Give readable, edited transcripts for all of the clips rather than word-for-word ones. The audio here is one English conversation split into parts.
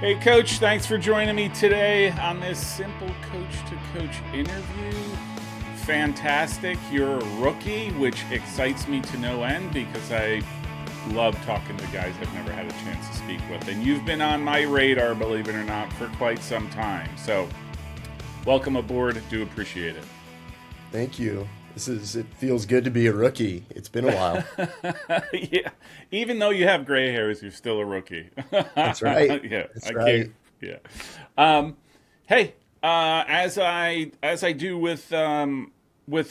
Hey, Coach, thanks for joining me today on this Simple Coach to Coach interview. Fantastic. You're a rookie, which excites me to no end because I love talking to guys I've never had a chance to speak with. And you've been on my radar, believe it or not, for quite some time. So welcome aboard. Do appreciate it. Thank you. It feels good to be a rookie. It's been a while. Yeah. Even though you have gray hairs, you're still a rookie. That's right. Yeah. That's I right. can't. Yeah. Hey, as I do with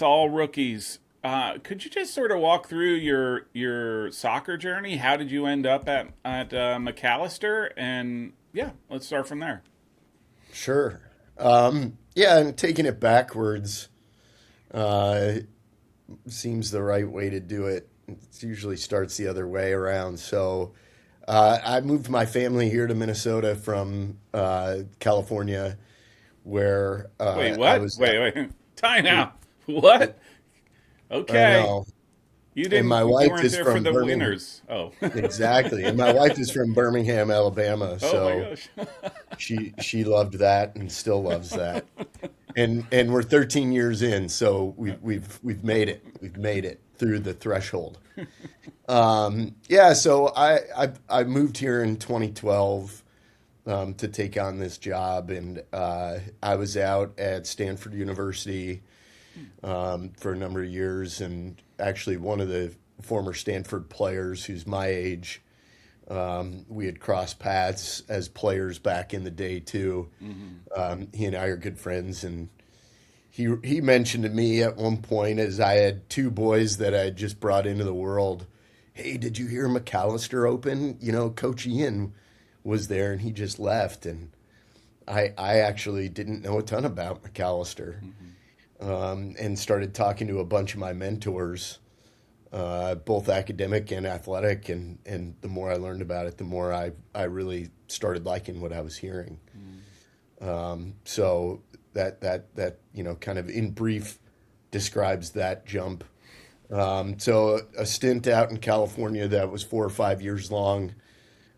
all rookies, could you just sort of walk through your soccer journey? How did you end up at McAllister? And yeah, let's start from there. Sure. Yeah, and taking it backwards seems the right way to do it. It usually starts the other way around. So I moved my family here to Minnesota from California, where Wait, I what? was. Wait. Time out. What? I Okay. know. You And didn't. my You wife weren't is there for from the Birmingham. winners. Oh. Exactly. And my wife is from Birmingham, Alabama. Oh my So gosh. she loved that and still loves that. And we're 13 years in, so we've made it. We've made it through the threshold. Yeah, so I moved here in 2012 to take on this job, and I was out at Stanford University for a number of years, and actually one of the former Stanford players who's my age. We had crossed paths as players back in the day too. He and I are good friends, and he mentioned to me at one point, as I had two boys that I had just brought into the world, "Hey, did you hear McAllister open? You know, Coach Ian was there, and he just left." And I actually didn't know a ton about McAllister, and started talking to a bunch of my mentors, both academic and athletic, and the more I learned about it, the more I really started liking what I was hearing. So that kind of in brief describes that jump. So a stint out in California that was 4 or 5 years long.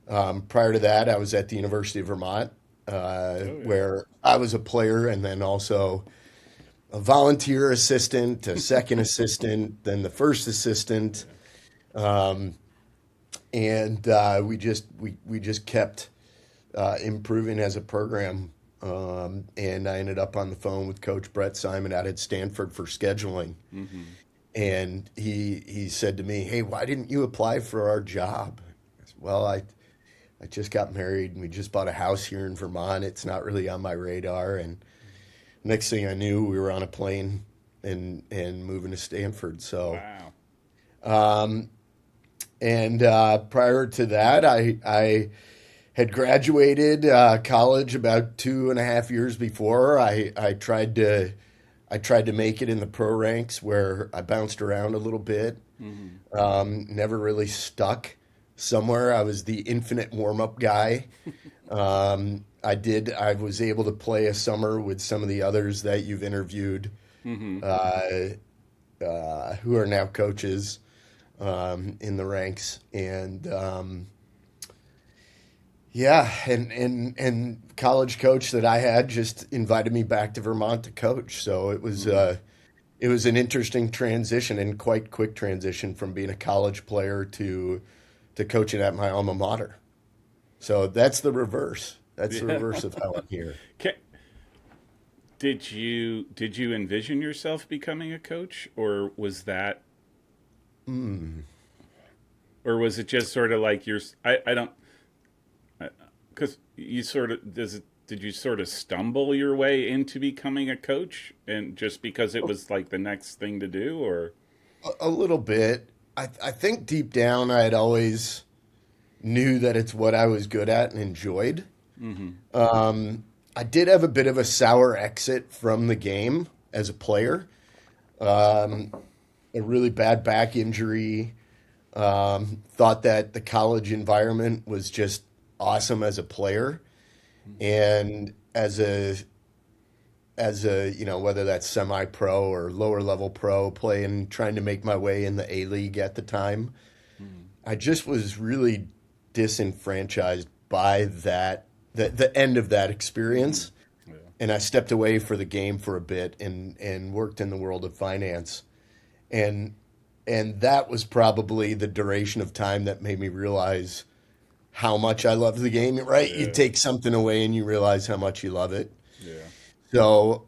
Prior to that, I was at the University of Vermont, Oh yeah. where I was a player and then also a volunteer assistant, a second assistant, then the first assistant, and we just kept improving as a program. And I ended up on the phone with Coach Brett Simon out at Stanford for scheduling, and he said to me, "Hey, why didn't you apply for our job?" I said, "Well, I just got married and we just bought a house here in Vermont. It's not really on my radar." And next thing I knew, we were on a plane and moving to Stanford. So, Wow. and prior to that, I had graduated college about 2.5 years before. I tried to make it in the pro ranks where I bounced around a little bit. Never really stuck somewhere. I was the infinite warm up guy. I was able to play a summer with some of the others that you've interviewed, who are now coaches in the ranks, and yeah, and college coach that I had just invited me back to Vermont to coach. So it was an interesting transition and quite quick transition from being a college player to coaching at my alma mater. So that's the reverse. That's the Yeah. reverse of how I'm here. Ca- did you envision yourself becoming a coach, or was that, or was it just sort of like I don't, because you sort of did you sort of stumble your way into becoming a coach, and just because it was like the next thing to do, or A little bit. I think deep down I had always knew that it's what I was good at and enjoyed. I did have a bit of a sour exit from the game as a player. A really bad back injury. Thought that the college environment was just awesome as a player, and as a whether that's semi-pro or lower level pro, playing, trying to make my way in the A League at the time. I just was really disenfranchised by that the end of that experience. Yeah. And I stepped away for the game for a bit and worked in the world of finance. And that was probably the duration of time that made me realize how much I love the game, right? You Yeah. take something away and you realize how much you love it. Yeah. So,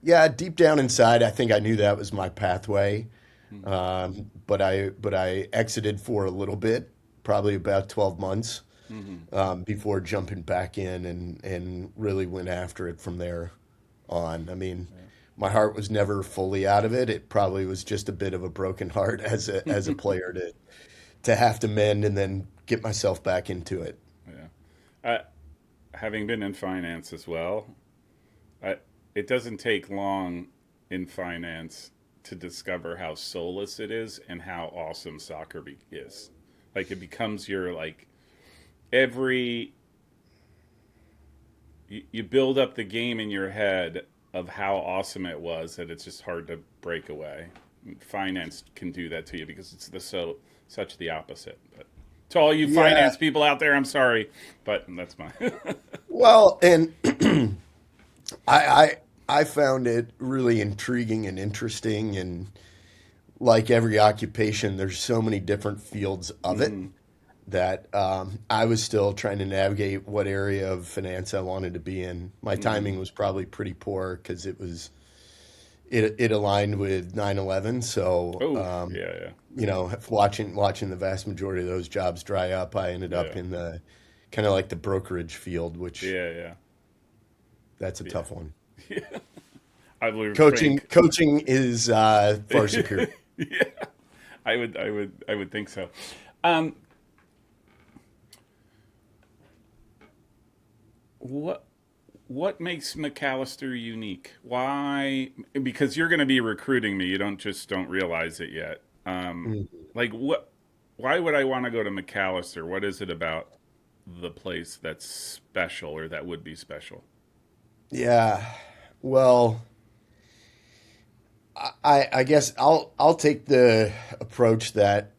yeah, deep down inside, I think I knew that was my pathway. But I exited for a little bit, probably about 12 months, before jumping back in and really went after it from there on. I mean, my heart was never fully out of it. It probably was just a bit of a broken heart as a player to have to mend and then get myself back into it. Yeah. Having been in finance as well, it doesn't take long in finance to discover how soulless it is and how awesome soccer is. Like it becomes your you build up the game in your head of how awesome it was that it's just hard to break away. Finance can do that to you because it's such the opposite. But to all you Yeah. finance people out there, I'm sorry, but that's my Well, and I found it really intriguing and interesting, and like every occupation, there's so many different fields of it that I was still trying to navigate what area of finance I wanted to be in. My timing was probably pretty poor because it aligned with 9/11. So, Oh, yeah. watching the vast majority of those jobs dry up, I ended up Yeah. in the kind of like the brokerage field, which Yeah. that's a tough one. I believe Coaching is far superior. Yeah, I would think so. What makes McAllister unique? Why? Because you're going to be recruiting me. You don't realize it yet. Like what? Why would I want to go to McAllister? What is it about the place that's special or that would be special? Yeah. Well, I guess I'll take the approach that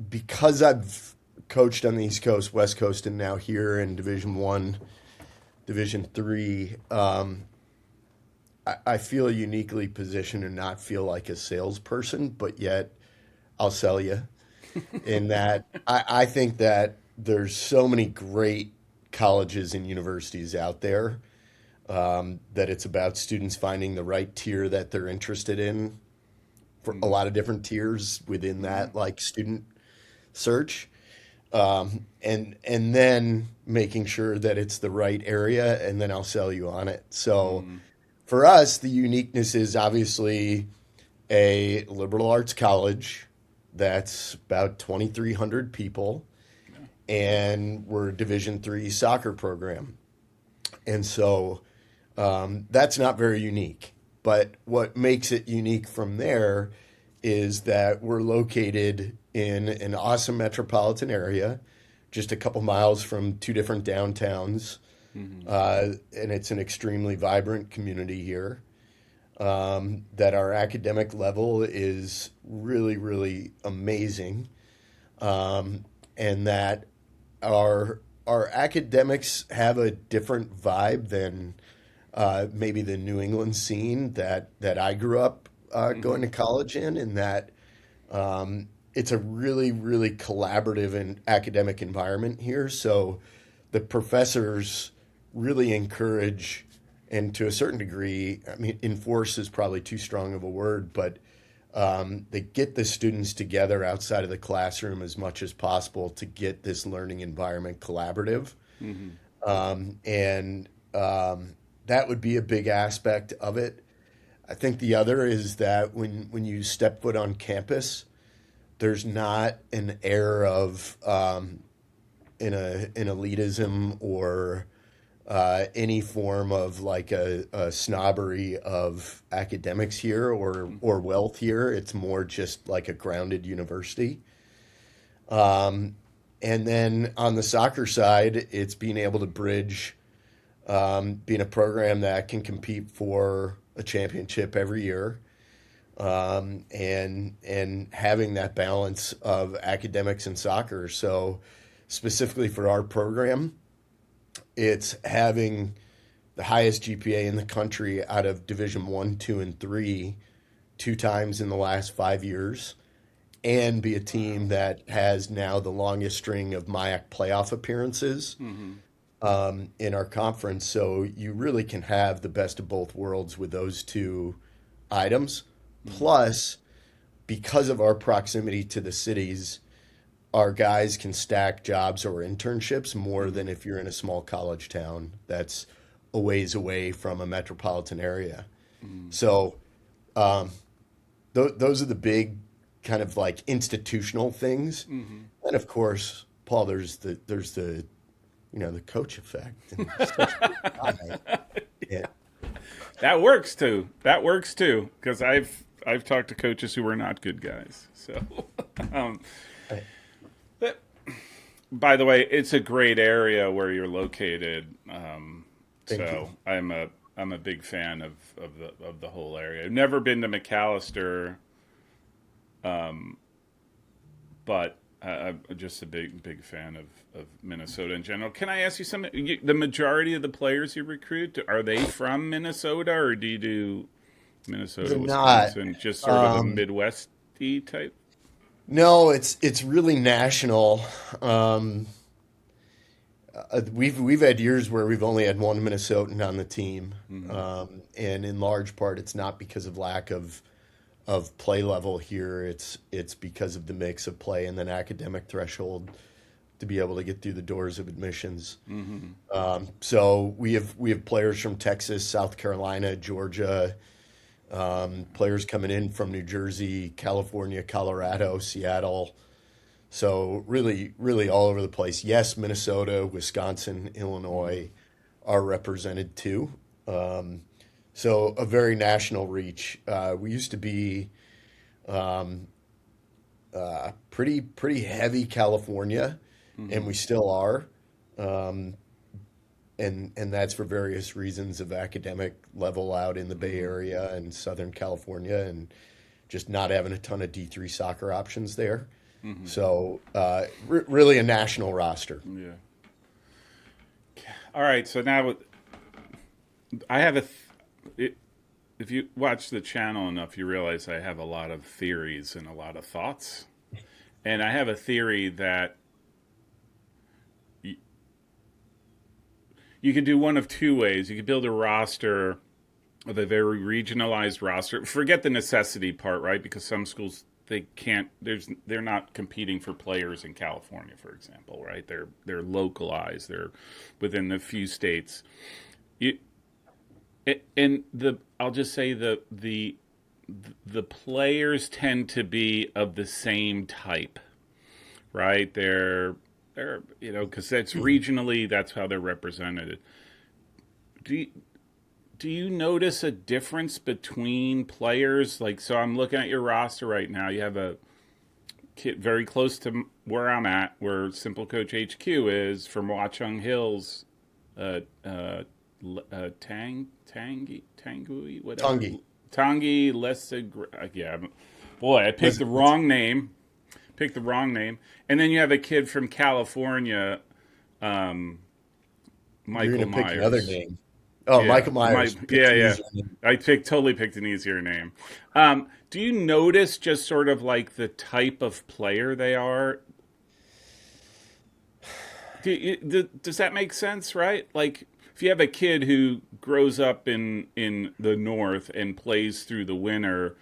because I've coached on the East Coast, West Coast, and now here in Division One, Division Three, I feel uniquely positioned and not feel like a salesperson, but yet I'll sell you. In that, I think that there's so many great colleges and universities out there, that it's about students finding the right tier that they're interested in for a lot of different tiers within that like student search, and then making sure that it's the right area, and then I'll sell you on it. So for us, the uniqueness is obviously a liberal arts college that's about 2,300 people, and we're a Division III soccer program, and so that's not very unique. But what makes it unique from there is that we're located in an awesome metropolitan area, just a couple miles from two different downtowns, and it's an extremely vibrant community here. That our academic level is really, really amazing, and that our academics have a different vibe than maybe the New England scene that I grew up going to college in that it's a really, really collaborative and academic environment here. So the professors really encourage, and to a certain degree, I mean, enforce is probably too strong of a word, but they get the students together outside of the classroom as much as possible to get this learning environment collaborative. And that would be a big aspect of it. I think the other is that when you step foot on campus, there's not an air of an elitism or any form of like a snobbery of academics here or wealth here. It's more just like a grounded university. And then on the soccer side, it's being able to bridge being a program that can compete for a championship every year, and having that balance of academics and soccer. So specifically for our program, It's having the highest GPA in the country out of Division One, Two, and Three 2 times in the last 5 years, and be a team that has now the longest string of MIAC playoff appearances in our conference. So you really can have the best of both worlds with those two items. Plus, because of our proximity to the cities, our guys can stack jobs or internships more than if you're in a small college town that's a ways away from a metropolitan area. So those are the big kind of like institutional things. And of course, Paul, there's the the coach effect. And yeah. That works too. Because I've talked to coaches who were not good guys. So, but, by the way, it's a great area where you're located. Thank you. I'm a big fan of the whole area. I've never been to McAllister, but I'm just a big fan of Minnesota in general. Can I ask you something? The majority of the players you recruit, are they from Minnesota, or do you do Minnesota, They're Wisconsin, not. just sort of a Midwest-y type? No, it's really national. We've had years where we've only had one Minnesotan on the team, and in large part, it's not because of lack of play level here. It's because of the mix of play and then academic threshold to be able to get through the doors of admissions. So we have players from Texas, South Carolina, Georgia, players coming in from New Jersey, California, Colorado, Seattle. So really, really all over the place. Yes, Minnesota, Wisconsin, Illinois are represented too. So a very national reach. We used to be pretty heavy California, and we still are. And that's for various reasons of academic level out in the Bay Area and Southern California, and just not having a ton of D3 soccer options there. So really a national roster. Yeah. All right. So now I have if you watch the channel enough, you realize I have a lot of theories and a lot of thoughts. And I have a theory that you could do one of two ways. You could build a roster of a very regionalized roster. Forget the necessity part, right? Because some schools, they're not competing for players in California, for example, right? They're localized. They're within the few states. I'll just say the players tend to be of the same type, right? They're because that's regionally, that's how they're represented. Do you notice a difference between players? Like, so I'm looking at your roster right now. You have a kid very close to where I'm at, where SimpleCoach HQ is, from Watchung Hills, Tangui, whatever. Tangi Lesig. Yeah, boy, I picked the wrong name. And then you have a kid from California, Michael You're gonna Myers. pick another name. Oh, Yeah, Michael Myers. yeah. I totally picked an easier name. Do you notice just sort of like the type of player they are? Does that make sense, right? Like, if you have a kid who grows up in the north and plays through the winter,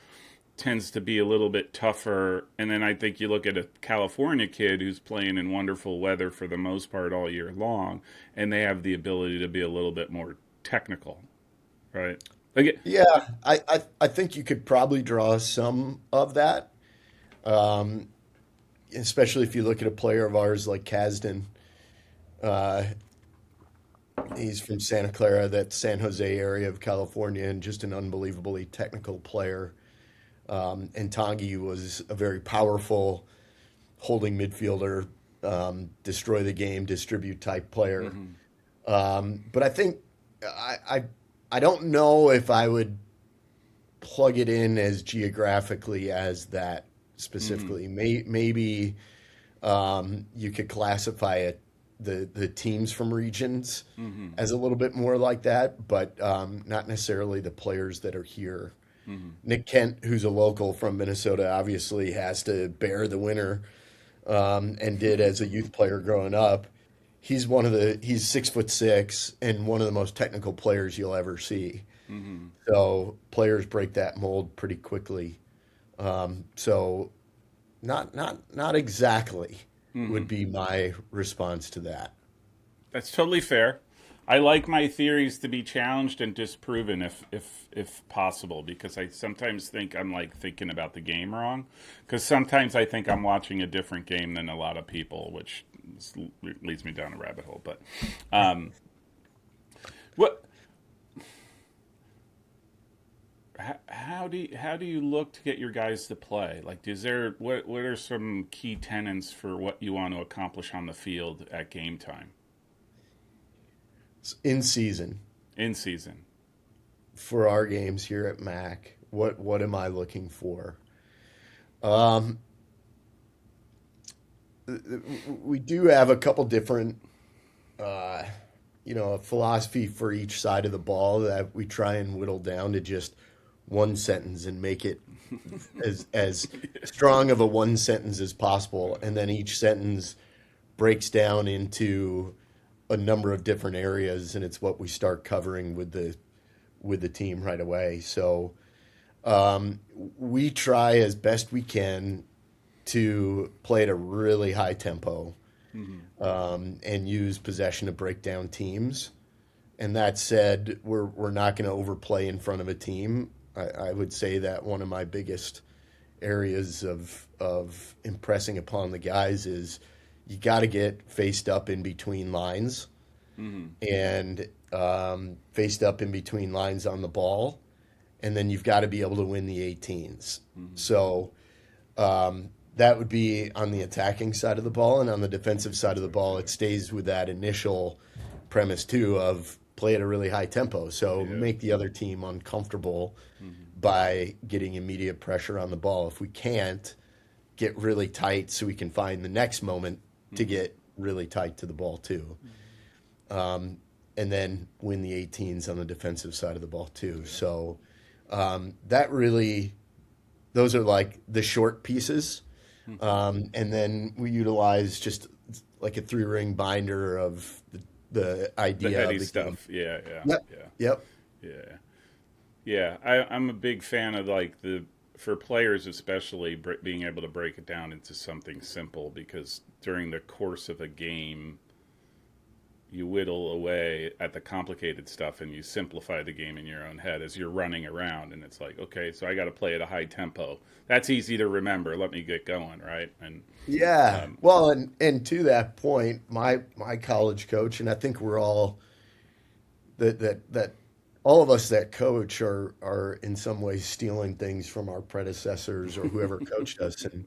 tends to be a little bit tougher, and then I think you look at a California kid who's playing in wonderful weather for the most part all year long, and they have the ability to be a little bit more technical, right? Like, Yeah, I think you could probably draw some of that, especially if you look at a player of ours like Kasdan. He's from Santa Clara, that San Jose area of California, and just an unbelievably technical player. And Tangi was a very powerful holding midfielder, destroy the game, distribute type player. But I think I don't know if I would plug it in as geographically as that specifically. Maybe you could classify it the teams from regions as a little bit more like that, but not necessarily the players that are here. Nick Kent, who's a local from Minnesota, obviously has to bear the winter, and did as a youth player growing up. He's 6'6" and one of the most technical players you'll ever see. So players break that mold pretty quickly. So not exactly would be my response to that. That's totally fair. I like my theories to be challenged and disproven if possible, because I sometimes think I'm like thinking about the game wrong. Because sometimes I think I'm watching a different game than a lot of people, which leads me down a rabbit hole. But what? How do you look to get your guys to play? Like, what are some key tenets for what you want to accomplish on the field at game time? In season. In season. For our games here at Mac, what am I looking for? We do have a couple different, a philosophy for each side of the ball that we try and whittle down to just one sentence and make it as strong of a one sentence as possible, and then each sentence breaks down into a number of different areas, and it's what we start covering with the team right away. So we try as best we can to play at a really high tempo, and use possession to break down teams. And that said, we're not going to overplay in front of a team. I would say that one of my biggest areas of impressing upon the guys is you got to get faced up in between lines, and faced up in between lines on the ball, and then you've got to be able to win the 18s. So that would be on the attacking side of the ball, and on the defensive side of the ball, it stays with that initial premise too of play at a really high tempo. So make the other team uncomfortable by getting immediate pressure on the ball. If we can't, get really tight so we can find the next moment to get really tight to the ball too. And then win the 18s on the defensive side of the ball too. So those are like the short pieces. And then we utilize just like a 3-ring binder of the idea the heady of the stuff. game. Yep. Yeah. Yeah. I'm a big fan of for players especially, being able to break it down into something simple, because during the course of a game, you whittle away at the complicated stuff and you simplify the game in your own head as you're running around. And it's like, okay, so I got to play at a high tempo. That's easy to remember. Let me get going, right? And well, and to that point, my college coach, and I think we're all that all of us that coach are in some ways stealing things from our predecessors or whoever coached us. And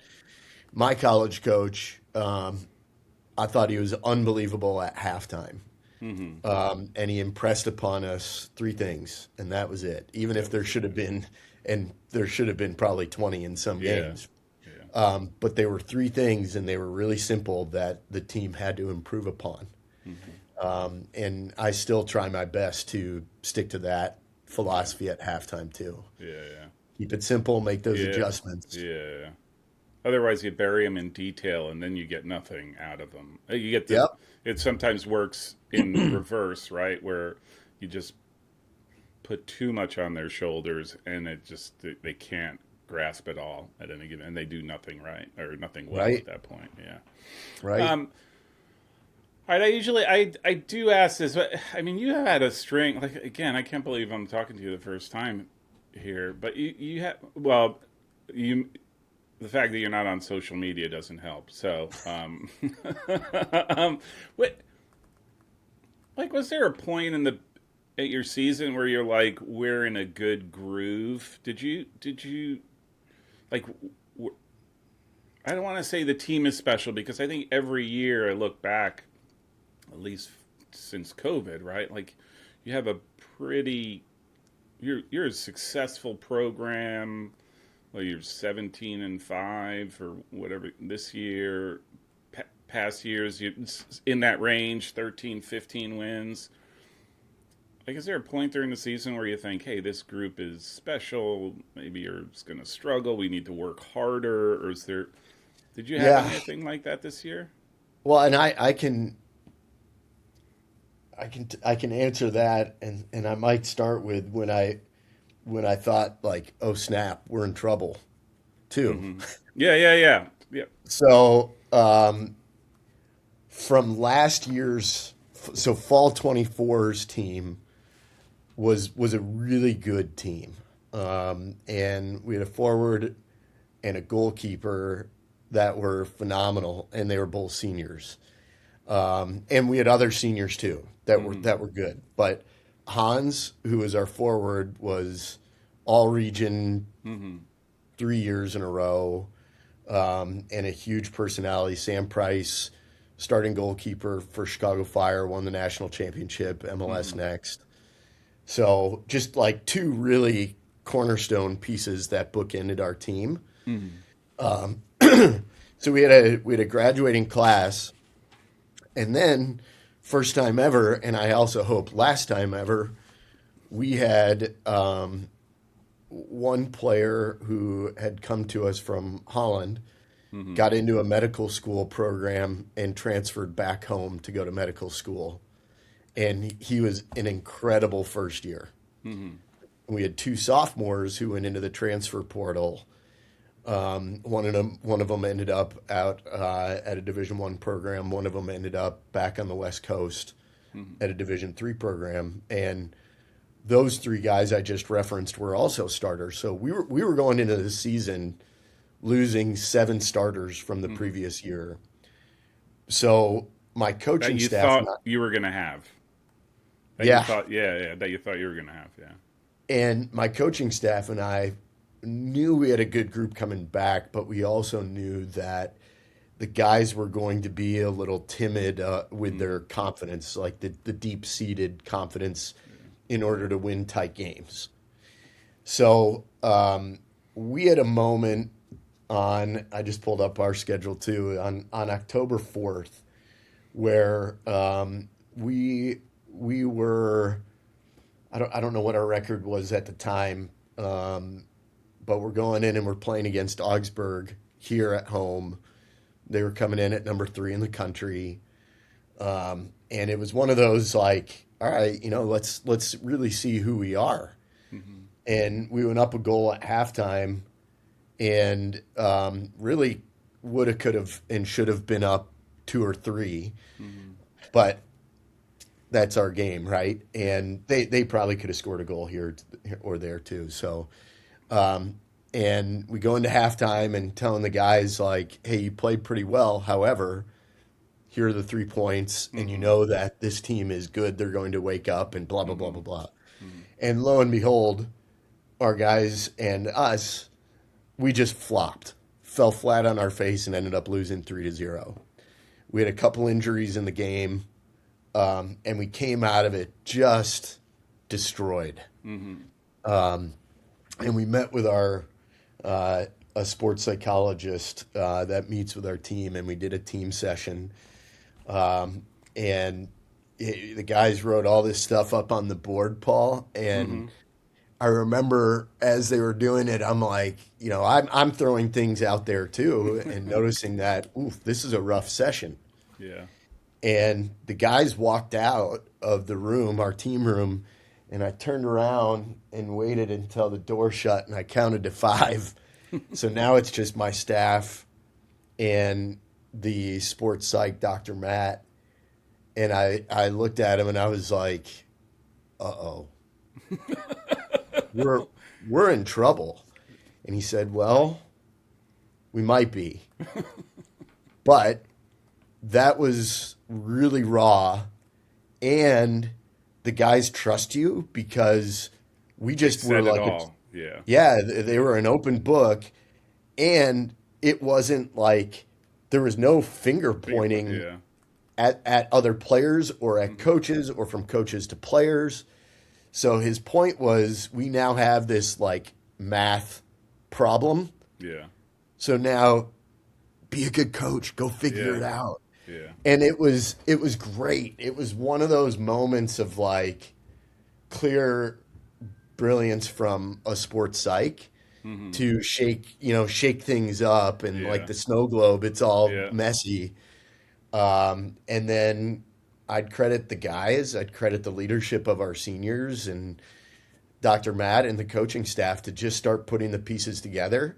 my college coach, I thought he was unbelievable at halftime. And he impressed upon us 3 things, and that was it. Even if there should have been probably 20 in some games. But there were 3 things, and they were really simple that the team had to improve upon. And I still try my best to stick to that philosophy at halftime too. Keep it simple, make those adjustments. Otherwise, you bury them in detail, and then you get nothing out of them. You get it sometimes works in reverse, right? Where you just put too much on their shoulders, and they can't grasp it all at any given, and they do nothing right or nothing well at that point. Right. All right. I do ask this, but I mean, you have had a string. Like, again, I can't believe I'm talking to you the first time here, but you have the fact that you're not on social media doesn't help. So, was there a point at your season where you're like, we're in a good groove? Did you like? I don't want to say the team is special, because I think every year I look back, at least since COVID, right? Like, you have you're a successful program. Well, you're 17-5 or whatever this year, past years, in that range, 13, 15 wins. Like, is there a point during the season where you think, hey, this group is special, maybe you're going to struggle, we need to work harder, or did you have Yeah. anything like that this year? Well, and I can answer that, and I might start with when I thought like, oh snap, we're in trouble too. Mm-hmm. Yeah. So from last year's, so fall 24's team was a really good team, and we had a forward and a goalkeeper that were phenomenal, and they were both seniors. And we had other seniors too that were good. But Hans, who was our forward, was all region 3 years in a row, and a huge personality. Sam Price, starting goalkeeper for Chicago Fire, won the national championship, MLS Next. So just like two really cornerstone pieces that bookended our team. So we had a graduating class, and then first time ever, and I also hope last time ever, we had one player who had come to us from Holland, got into a medical school program, and transferred back home to go to medical school. And he was an incredible first year. We had two sophomores who went into the transfer portal. One of them ended up out at a Division I program. One of them ended up back on the West Coast at a Division III program. And those three guys I just referenced were also starters. So we were going into the season losing 7 starters from the previous year. So my coaching That you staff thought you were going to have. That Yeah. You thought, that you thought you were going to have, yeah. and my coaching staff and I knew we had a good group coming back, but we also knew that the guys were going to be a little timid with their confidence, like the deep-seated confidence in order to win tight games. So we had a moment I just pulled up our schedule too, on October 4th, where we were, I don't know what our record was at the time, but we're going in and we're playing against Augsburg here at home. They were coming in at number 3 in the country. And it was one of those like, all right, let's really see who we are. And we went up a goal at halftime, and really woulda, could have, and should have been up 2 or 3. But that's our game, right? And they probably could have scored a goal here or there too. So, and we go into halftime and telling the guys like, hey, you played pretty well. However, here are the 3 points, and you know that this team is good. They're going to wake up and blah, blah, blah, blah, blah. And lo and behold, our guys and us, we just flopped, fell flat on our face, and ended up losing 3-0. We had a couple injuries in the game, and we came out of it just destroyed. And we met with a sports psychologist that meets with our team, and we did a team session. And the guys wrote all this stuff up on the board, Paul, and I remember as they were doing it, I'm like, I'm throwing things out there too, and noticing that, oof, this is a rough session. Yeah. And the guys walked out of the room, our team room, and I turned around and waited until the door shut, and I counted to 5. So now it's just my staff and the sports psych, Dr. Matt. And I looked at him and I was like, uh-oh. We're in trouble. And he said, well, we might be. But that was really raw. And the guys trust you because we just were like, they were an open book. And it wasn't like there was no finger pointing at other players or at coaches or from coaches to players. So his point was, we now have this like math problem. Yeah. So now be a good coach, go figure it out. Yeah. And it was great. It was one of those moments of like clear brilliance from a sports psych to shake things up, and like Yeah. the snow globe, it's all Yeah. messy. And then I'd credit the guys, I'd credit the leadership of our seniors and Dr. Matt and the coaching staff to just start putting the pieces together.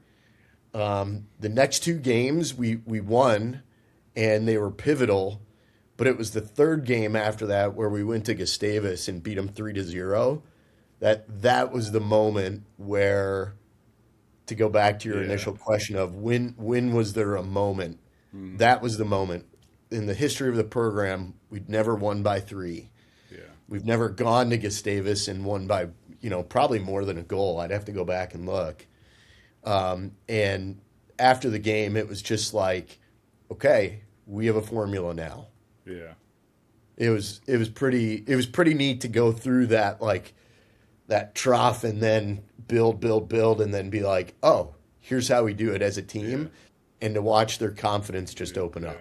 The next two games we won, and they were pivotal. But it was the third game after that where we went to Gustavus and beat them 3-0. That was the moment where, to go back to your Yeah. initial question of when was there a moment? That was the moment. In the history of the program, we'd never won by 3. Yeah. We've never gone to Gustavus and won by, probably more than a goal. I'd have to go back and look. And after the game, it was just like, okay, we have a formula now. Yeah. It was pretty neat to go through that, like that trough, and then build, and then be like, oh, here's how we do it as a team, and to watch their confidence just open up.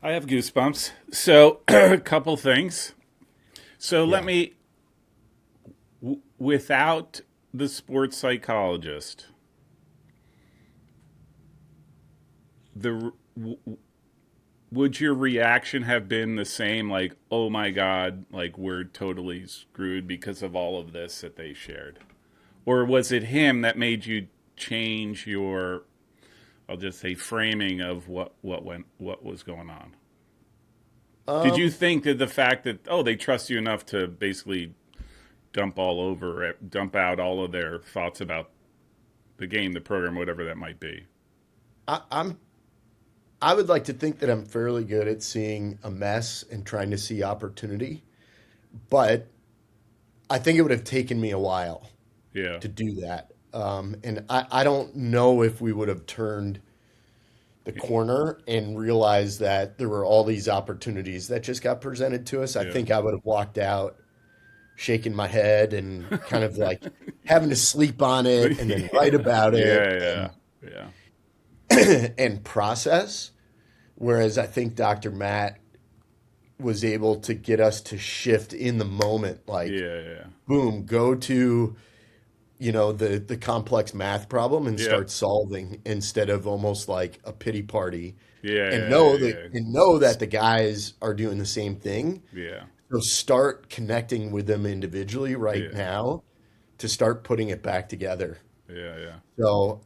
I have goosebumps. So, a couple things. So let me, without the sports psychologist, would your reaction have been the same? Like, oh my God, like we're totally screwed because of all of this that they shared? Or was it him that made you change your, I'll just say, framing of what was going on? Did you think that the fact that, they trust you enough to basically dump out all of their thoughts about the game, the program, whatever that might be? I would like to think that I'm fairly good at seeing a mess and trying to see opportunity, but I think it would have taken me a while to do that. And I don't know if we would have turned the corner and realized that there were all these opportunities that just got presented to us. I think I would have walked out shaking my head and kind of like having to sleep on it and then write about it and process. Whereas I think Dr. Matt was able to get us to shift in the moment, like, boom, go to, the complex math problem and start solving, instead of almost like a pity party. Know that the guys are doing the same thing. So start connecting with them individually now to start putting it back together. So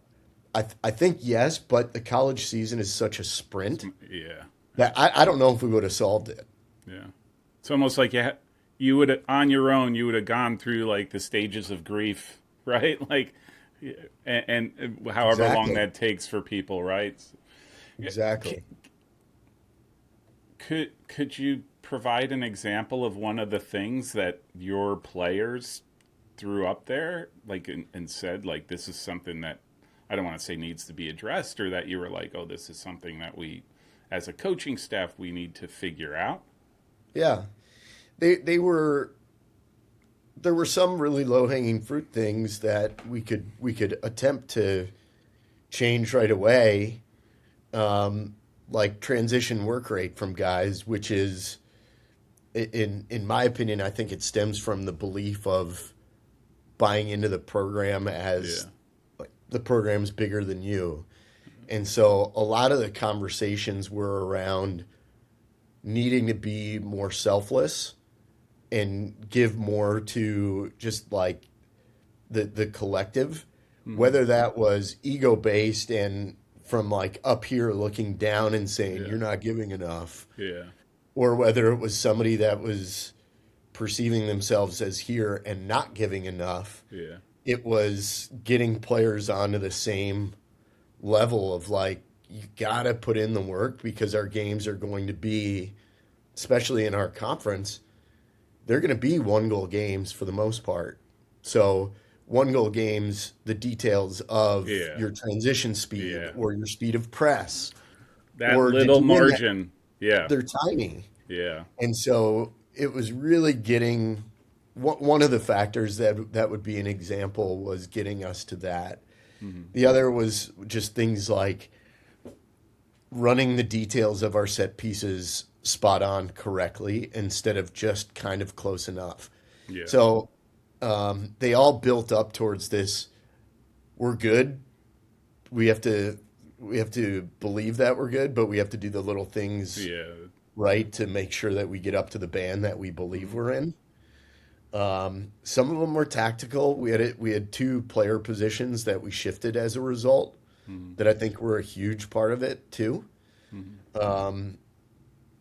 I think yes, but the college season is such a sprint that I don't know if we would have solved it. It's almost like you would have, on your own, you would have gone through like the stages of grief, right? Like, and however long that takes for people, right? Exactly. Could you provide an example of one of the things that your players threw up there, like, and said, like, this is something that, I don't want to say needs to be addressed, or that you were like, oh, this is something that we, as a coaching staff, we need to figure out? Yeah. There were some really low-hanging fruit things that we could attempt to change right away, like transition work rate from guys, which is, in my opinion, I think it stems from the belief of buying into the program as the program's bigger than you. And so a lot of the conversations were around needing to be more selfless and give more to just like the collective, whether that was ego based and from like up here looking down and saying you're not giving enough, or whether it was somebody that was perceiving themselves as here and not giving enough. It was getting players onto the same level of like, you got to put in the work, because our games are going to be, especially in our conference, they're going to be 1-goal games for the most part. So 1-goal games, the details of your transition speed or your speed of press, that or little margin, they're tiny. Yeah. And so it was really getting, one of the factors that would be an example was getting us to that. The other was just things like running the details of our set pieces spot on correctly instead of just kind of close enough. Yeah. So they all built up towards this. We're good. We have to believe that we're good, but we have to do the little things Yeah. right to make sure that we get up to the band that we believe we're in. Some of them were tactical. We had two player positions that we shifted as a result that I think were a huge part of it too.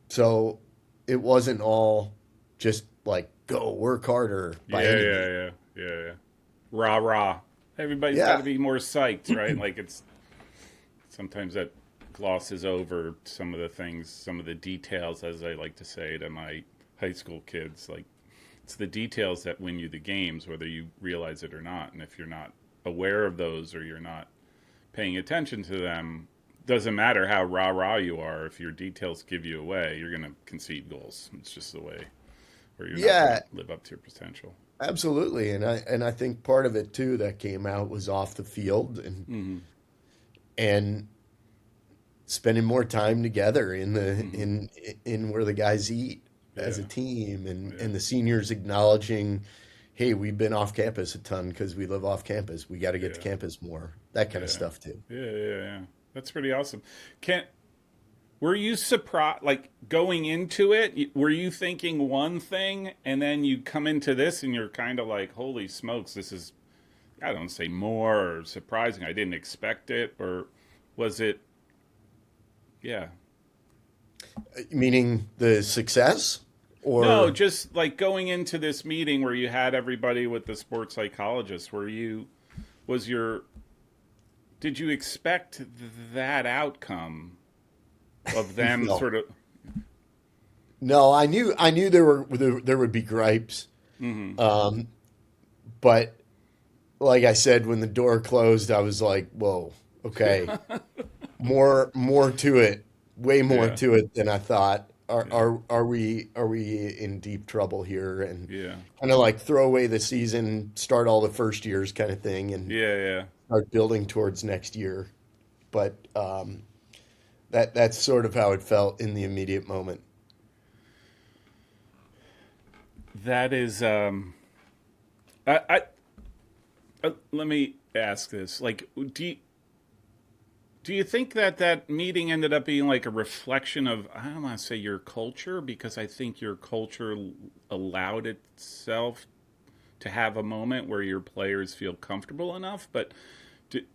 So it wasn't all just like go work harder by any means. Yeah. Rah rah. Everybody's got Yeah. to be more psyched, right? Like it's sometimes that glosses over some of the things, some of the details, as I like to say to my high school kids. Like it's the details that win you the games, whether you realize it or not. And if you're not aware of those or you're not paying attention to them, doesn't matter how rah rah you are. If your details give you away, you're going to concede goals. It's just the way where you're not Yeah, going to live up to your potential. absolutely. And I think part of it too that came out was off the field and spending more time together in the in where the guys eat as a Yeah. team and the seniors acknowledging, hey, we've been off campus a ton because we live off campus. We got to get to Yeah. campus more. That kind of Yeah. stuff too. Yeah. That's pretty awesome. Were you surprised, like going into it, were you thinking one thing and then you come into this and you're kind of like, holy smokes, this is, I don't say more or surprising. I didn't expect it. Or was it, yeah. Meaning the success No, or just like going into this meeting where you had everybody with the sports psychologist, was your, did you expect that outcome of them no. sort of, No, I knew there would be gripes. But like I said, when the door closed, I was like, whoa, okay. More to it, way more yeah, to it than I thought. yeah, Are we in deep trouble here? And yeah, kind of like throw away the season, start all the first years kind of thing, and yeah. start building towards next year. But that's sort of how it felt in the immediate moment. That is, let me ask this. Like, do you think that meeting ended up being like a reflection of, I don't want to say your culture, because I think your culture allowed itself to have a moment where your players feel comfortable enough, but did,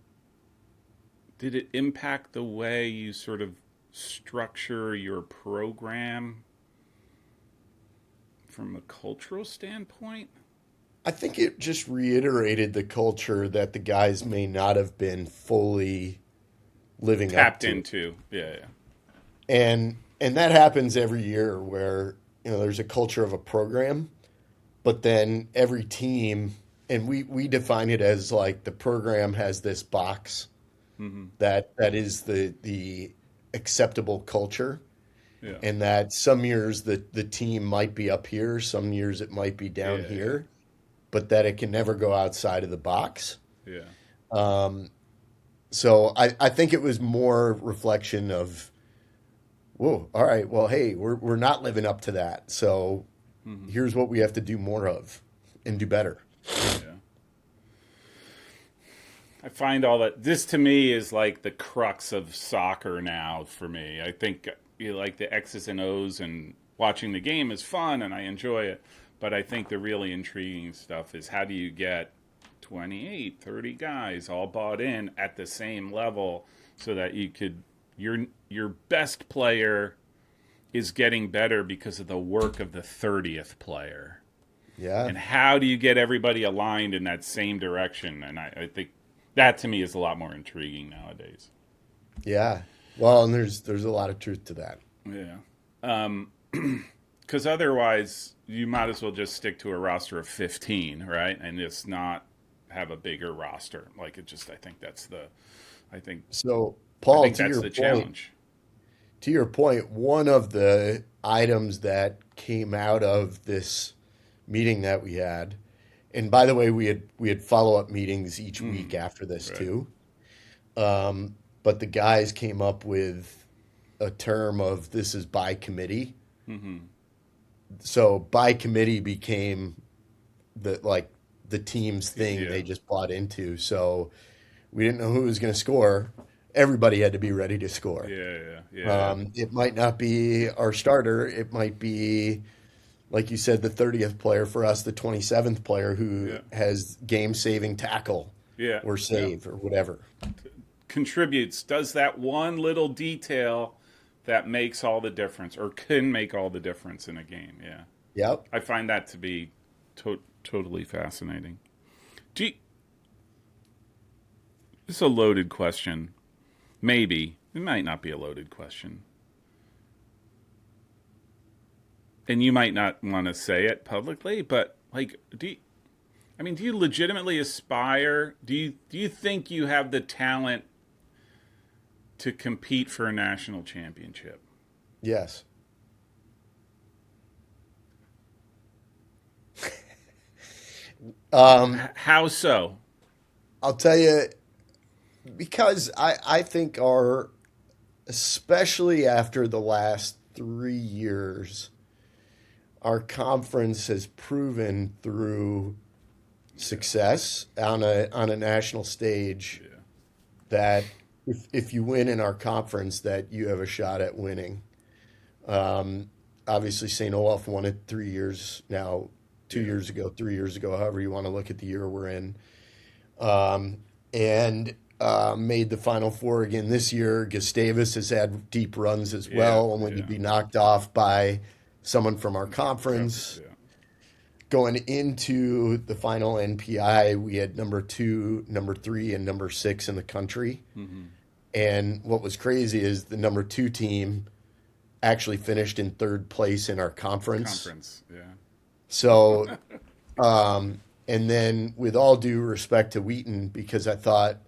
did it impact the way you sort of structure your program from a cultural standpoint? I think it just reiterated the culture that the guys may not have been fully living up Tapped to. into, yeah. And that happens every year where, there's a culture of a program, but then every team, and we define it as like the program has this box that is the acceptable culture, Yeah, and that some years the team might be up here, some years it might be down yeah, here, but that it can never go outside of the box. yeah. So I think it was more reflection of, whoa, all right, well, hey, we're not living up to that. So here's what we have to do more of and do better. Yeah. I find all that, this to me is like the crux of soccer now for me. I think like the X's and O's and watching the game is fun and I enjoy it. But I think the really intriguing stuff is how do you get 28, 30 guys all bought in at the same level so that your best player is getting better because of the work of the 30th player. Yeah. And how do you get everybody aligned in that same direction? And I think that to me is a lot more intriguing nowadays. Yeah. Well, and there's a lot of truth to that. Yeah. Because otherwise, you might as well just stick to a roster of 15, right? And just not have a bigger roster. Like I think that's So, Paul, to that's your the point, challenge. one of the items that came out of this meeting that we had, and by the way, we had follow-up meetings each week after this Right. too. But the guys came up with a term of this is by committee. Mm-hmm. So by committee became the team's thing Yeah. they just bought into. So we didn't know who was going to score. Everybody had to be ready to score. Yeah. It might not be our starter. It might be, like you said, the 30th player for us, the 27th player who Yeah. has game-saving tackle Yeah. or save or whatever. Contributes, does that one little detail that makes all the difference or can make all the difference in a game. Yeah. Yep. I find that to be totally fascinating. This is a loaded question. Maybe. It might not be a loaded question. And you might not want to say it publicly, but like, do you legitimately aspire? Do you think you have the talent to compete for a national championship? Yes. How so? I'll tell you, because I think especially after the last 3 years, our conference has proven through success on a national stage Yeah. that if you win in our conference, that you have a shot at winning. Obviously, St. Olaf won it 3 years now, 2 years ago, 3 years ago, however you want to look at the year we're in, and made the Final Four again this year. Gustavus has had deep runs as well, and when you'd be knocked off by someone from our conference. Yeah. Going into the final NPI, we had number 2, number 3, and number 6 in the country. Mm-hmm. And what was crazy is the number 2 team actually finished in 3rd place in our conference. Yeah. So, and then with all due respect to Wheaton, because I thought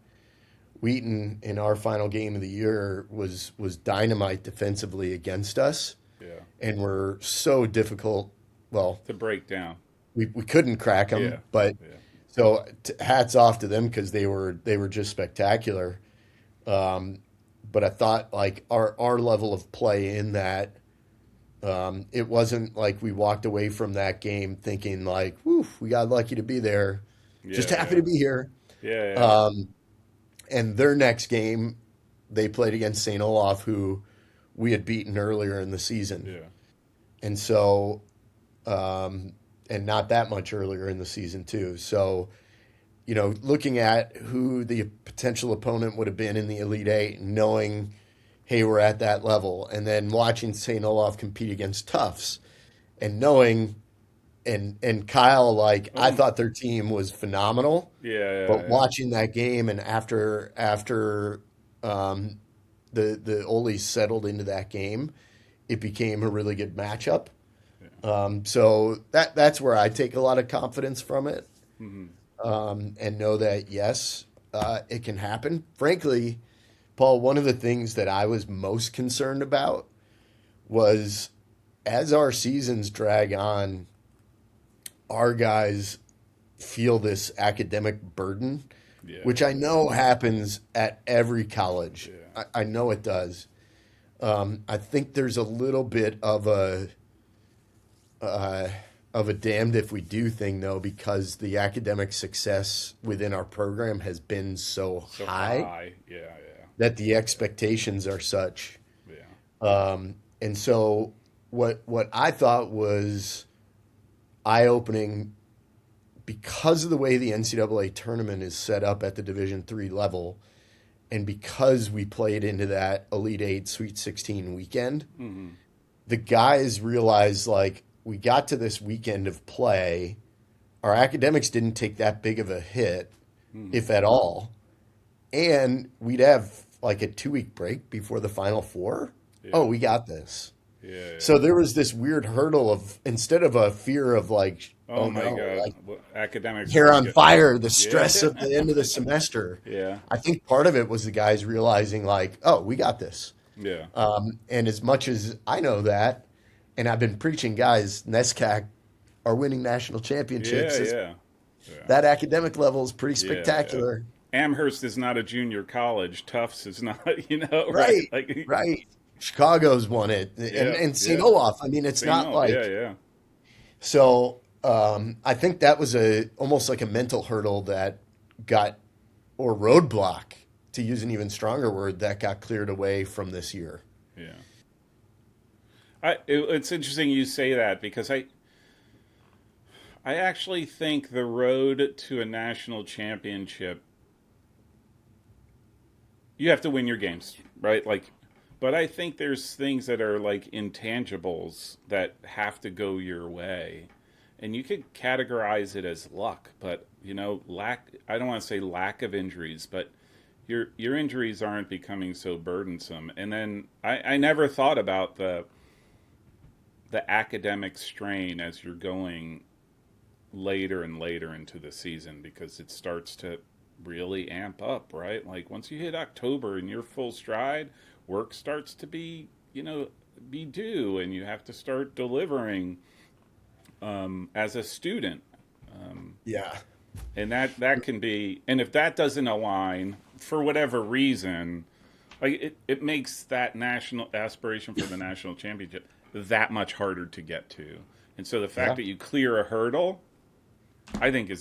Wheaton in our final game of the year was dynamite defensively against us. Yeah. And were so difficult. Well, To break down. we couldn't crack them, Yeah. but Yeah. so hats off to them because they were just spectacular. But I thought like our level of play in that, it wasn't like we walked away from that game thinking like, "Whew, we got lucky to be there, just happy to be here." Yeah. And their next game, they played against St. Olaf, who we had beaten earlier in the season, Yeah. and so. And not that much earlier in the season too. So, looking at who the potential opponent would have been in the Elite Eight, knowing, hey, we're at that level, and then watching St. Olaf compete against Tufts, and knowing, and Kyle, like I thought their team was phenomenal, but watching that game and after the Olis settled into that game, it became a really good matchup. So that's where I take a lot of confidence from it, and know that, yes, it can happen. Frankly, Paul, one of the things that I was most concerned about was as our seasons drag on, our guys feel this academic burden, which I know happens at every college. Yeah. I know it does. I think there's a little bit of a damned if we do thing, though, because the academic success within our program has been so high. Yeah. That the expectations are such. Yeah. And so what I thought was eye-opening, because of the way the NCAA tournament is set up at the Division III level, and because we played into that Elite Eight Sweet 16 weekend, the guys realized, like, we got to this weekend of play, our academics didn't take that big of a hit, if at all, and we'd have like a 2-week break before the Final Four. Yeah. Oh, we got this. Yeah. So there was this weird hurdle of, instead of a fear of like, Oh my no, God! like Academics. hair on fire, the stress of the end of the semester. Yeah. I think part of it was the guys realizing like, oh, we got this. Yeah. And as much as I know that, and I've been preaching, guys, NESCAC are winning national championships. Yeah. That academic level is pretty spectacular. Yeah. Amherst is not a junior college. Tufts is not, Right. Like, Right. Chicago's won it, Yeah, and St. yeah. Olaf. I mean, it's St. not Ol, like yeah, yeah. so. I think that was a almost like a mental hurdle that got or roadblock, to use an even stronger word, that got cleared away from this year. Yeah. It's interesting you say that because I actually think the road to a national championship, you have to win your games, right? Like, but I think there's things that are like intangibles that have to go your way. And you could categorize it as luck, but lack, I don't want to say lack of injuries, but your injuries aren't becoming so burdensome. And then I never thought about the academic strain as you're going later and later into the season, because it starts to really amp up, right? Like once you hit October and you're full stride, work starts to be due, and you have to start delivering as a student. Yeah, And that can be, and if that doesn't align for whatever reason, like it makes that national aspiration for the national championship that much harder to get to. And so the fact yeah, that you clear a hurdle, I think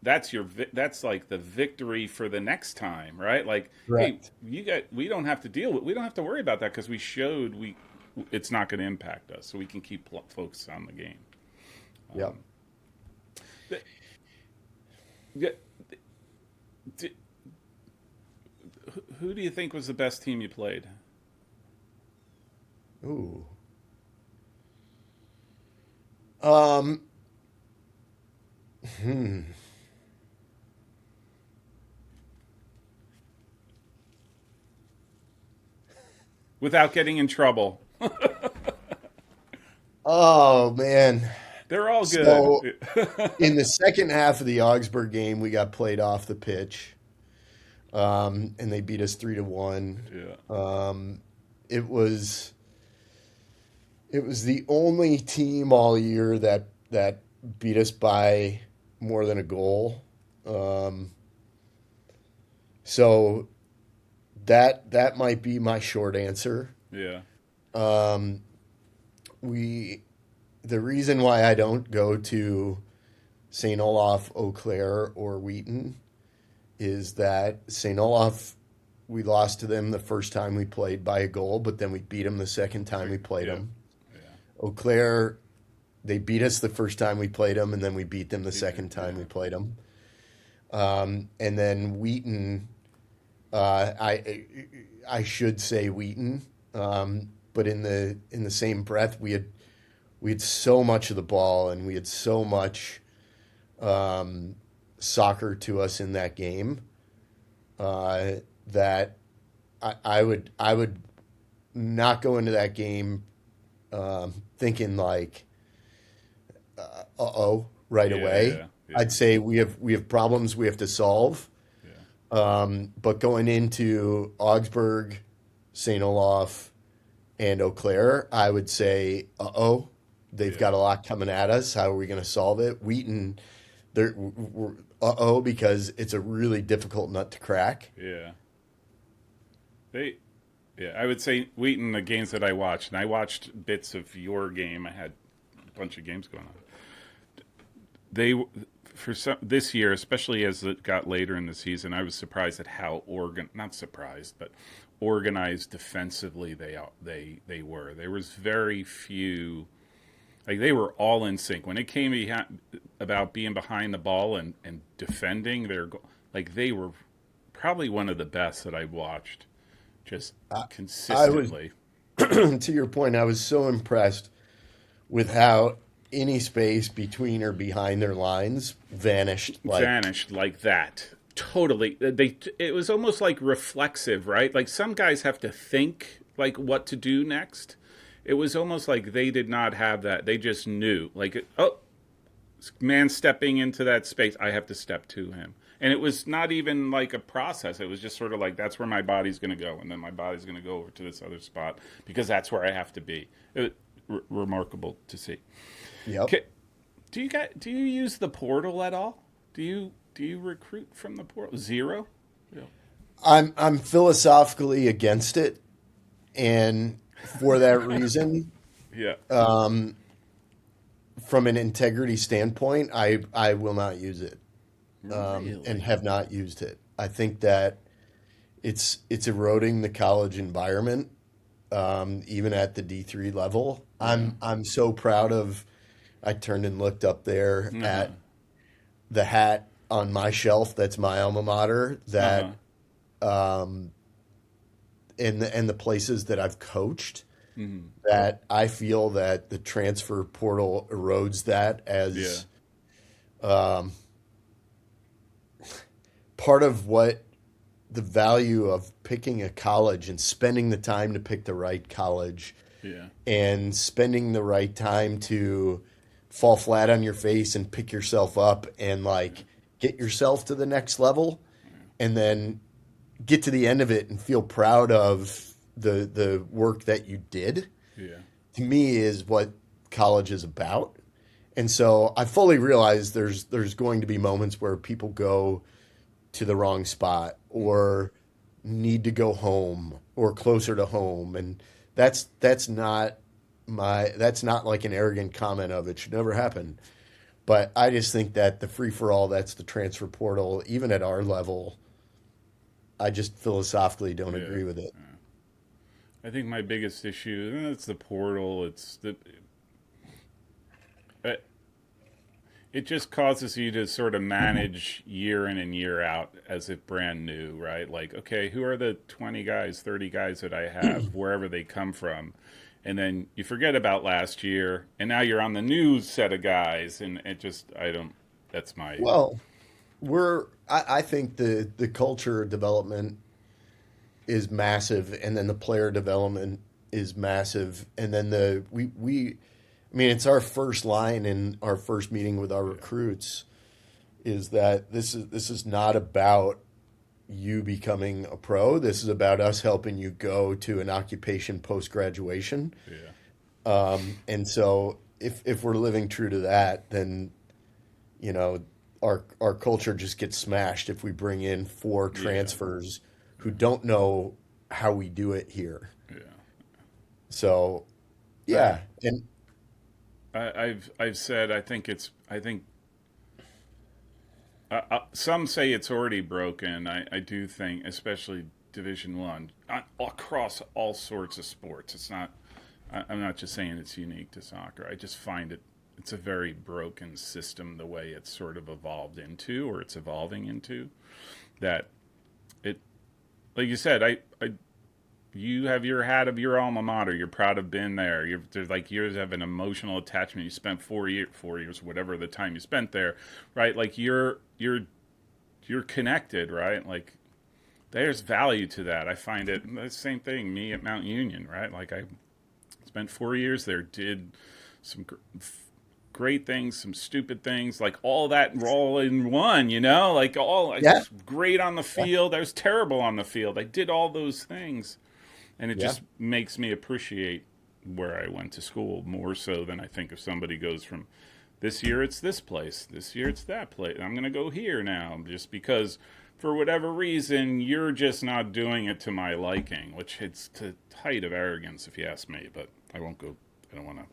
that's like the victory for the next time, right? Like, hey, correct. we don't have to worry about that because we showed it's not going to impact us, so we can keep focused on the game. Yep. The- the- who do you think was the best team you played? Ooh. Um. Hmm. Without getting in trouble. Oh man. They're all So good. in the second half of the Augsburg game, we got played off the pitch, and they beat us 3-1. Yeah. It was it was the only team all year that beat us by more than a goal. Um, so that might be my short answer. Yeah. Um, we the reason why I don't go to St. Olaf, Eau Claire, or Wheaton is that St. Olaf, we lost to them the first time we played by a goal, but then we beat them the second time we played Yeah. them. Yeah. Eau Claire, they beat us the first time we played them, and then we beat them the second time Yeah. we played them. And then Wheaton, I should say Wheaton, but in the same breath, we had so much of the ball, and we had so much soccer to us in that game, that I would not go into that game thinking like uh-oh right Yeah. away. Yeah. Yeah. I'd say we have problems we have to solve. Yeah. But going into Augsburg, St. Olaf, and Eau Claire, I would say, uh-oh, they've Yeah. got a lot coming at us. How are we going to solve it? Wheaton, uh-oh, because it's a really difficult nut to crack. Yeah. They, yeah, I would say Wheaton, the games that I watched, and I watched bits of your game. I had a bunch of games going on. They, for some this year, especially as it got later in the season, I was surprised at how not surprised, but organized defensively they were. There was very few, like they were all in sync when it came about being behind the ball and defending. Like they were probably one of the best that I've watched, just I was, consistently. to your point, I was so impressed with how any space between or behind their lines vanished. Vanished like that. Totally. It was almost like reflexive, right? Like some guys have to think like what to do next. It was almost like they did not have that. They just knew, like, oh, man stepping into that space, I have to step to him. And it was not even like a process. It was just sort of like, that's where my body's going to go. And then my body's going to go over to this other spot because that's where I have to be. Remarkable to see. Yep. Okay. Do you use the portal at all? Do you recruit from the portal? Zero? Yeah. I'm philosophically against it, and for that reason. Yeah. From an integrity standpoint, I will not use it, and Really? have not used it. I think that it's eroding the college environment, even at the D3 level. Yeah. I'm so proud of. I turned and looked up there Uh-huh. at the hat on my shelf. That's my alma mater. Uh-huh. That and the places that I've coached. Mm-hmm. That I feel that the transfer portal erodes that Yeah. as part of what the value of picking a college and spending the time to pick the right college Yeah. and spending the right time to fall flat on your face and pick yourself up and like get yourself to the next level and then get to the end of it and feel proud of the work that you did, Yeah. to me is what college is about. And so I fully realize there's going to be moments where people go to the wrong spot or need to go home or closer to home, and that's not like an arrogant comment of it should never happen. But I just think that the free for all, that's the transfer portal, even at our level, I just philosophically don't Yeah. agree with it. I think my biggest issue, and it's the portal. Uh, it just causes you to sort of manage year in and year out as if brand new, right? Like, okay, who are the 20 guys, 30 guys that I have, wherever they come from? And then you forget about last year, and now you're on the new set of guys, and it just, I don't, that's my, Well, I think the culture development is massive, and then the player development is massive, and then we I mean, it's our first line in our first meeting with our recruits is that this is not about you becoming a pro. This is about us helping you go to an occupation post graduation. yeah, And so if we're living true to that, then you know our culture just gets smashed if we bring in four yeah, transfers who don't know how we do it here. yeah. So I, yeah, and I've said I think some say it's already broken. I do think, especially Division One, across all sorts of sports. It's not. I'm not just saying it's unique to soccer. I just find it's a very broken system the way it's sort of evolved into, or it's evolving into. That it, like you said, I you have your hat of your alma mater. You're proud of being there. There's like years of an emotional attachment. You spent 4 years, whatever the time you spent there, right? Like you're connected, right? Like there's value to that. I find it the same thing. Me at Mount Union, right? Like I spent 4 years there, did some great things, some stupid things, like all that all in one, like all I yeah, was great on the yeah, field. I was terrible on the field. I did all those things. And it yeah, just makes me appreciate where I went to school more so than I think if somebody goes from this year it's this place, this year it's that place. I'm going to go here now just because for whatever reason you're just not doing it to my liking, which it's to height of arrogance if you ask me, but I won't go. I don't want to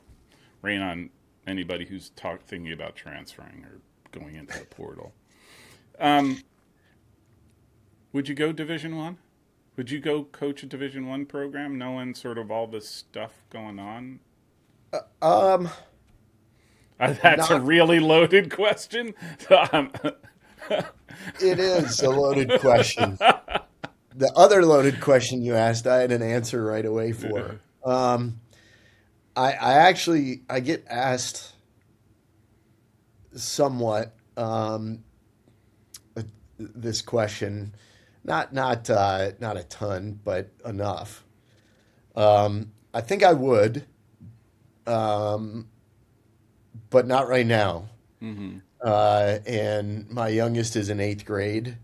rain on anybody who's thinking about transferring or going into the portal. Um, would you go Division One? Would you go coach a Division One program, knowing sort of all this stuff going on? um, That's a not. really loaded question. It is a loaded question. The other loaded question you asked, I had an answer right away for. I actually I get asked somewhat this question, not a ton, but enough. I think I would, but not right now. hmm And my youngest is in eighth grade,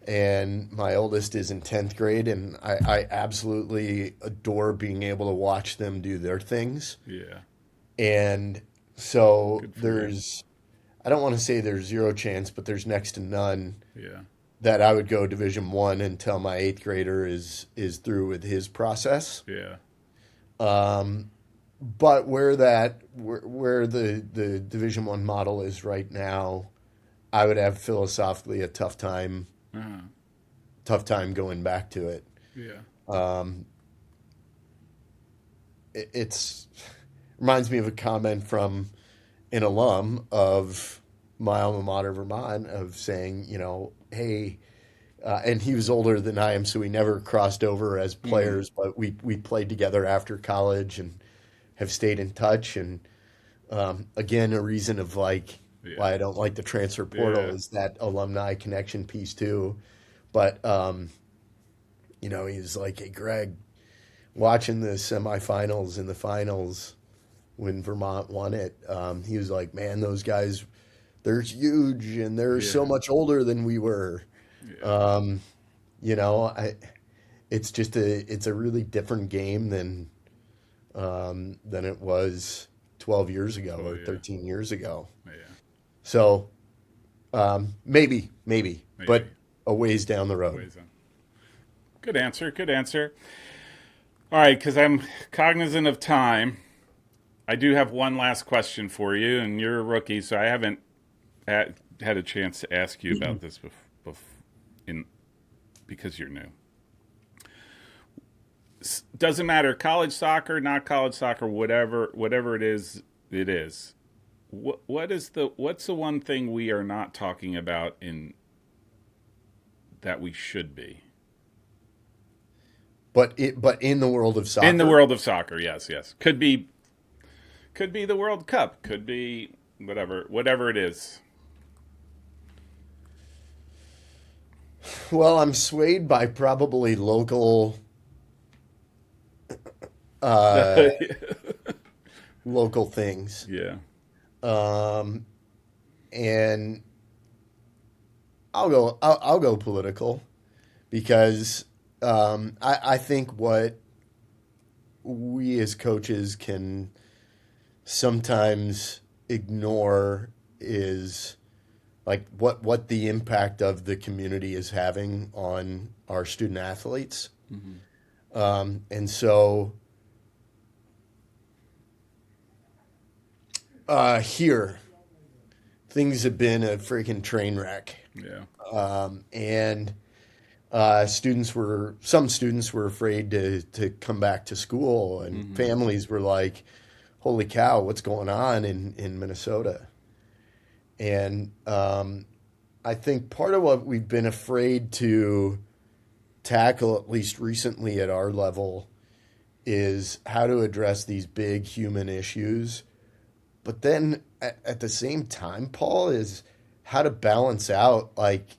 and my oldest is in 10th grade, and I absolutely adore being able to watch them do their things. Yeah, And so good for you. I don't want to say there's zero chance, but there's next to none Yeah, that I would go Division One until my eighth grader is through with his process. yeah, But where the Division One model is right now, I would have philosophically a Uh-huh. tough time going back to it. Yeah. It's reminds me of a comment from an alum of my alma mater, Vermont, of saying, hey, and he was older than I am, so we never crossed over as Mm-hmm. players, but we played together after college and have stayed in touch. And again, a reason of like Yeah. why I don't like the transfer portal Yeah. is that alumni connection piece too. But he's like, hey, Greg, watching the semifinals and the finals when Vermont won it, he was like, man, those guys, they're huge and they're so Yeah. much older than we were. Yeah. Um, you know, I, it's a really different game than it was 12 years ago Oh or yeah. 13 years ago. Yeah. So maybe, but Maybe. a ways down the road. Ways on. Good answer. Good answer. All right, because I'm cognizant of time. I do have one last question for you, and you're a rookie, so I haven't had a chance to ask you about this in because you're new. Doesn't matter, college soccer, not college soccer, whatever it is, it is. What's the one thing we are not talking about in that we should be But in the world of in the soccer, world of soccer? Yes, yes, could be the World Cup, could be whatever it is. well, I'm swayed by probably uh, local things, Yeah, um, and I'll go political because I think what we as coaches can sometimes ignore is like what the impact of the community is having on our student athletes. mm-hmm. And so here, things have been a freaking train wreck. Yeah, And some students were afraid to come back to school, and mm-hmm. families were like, holy cow, what's going on in Minnesota? And I think part of what we've been afraid to tackle, at least recently at our level, is how to address these big human issues. But then at the same time, Paul, is how to balance out like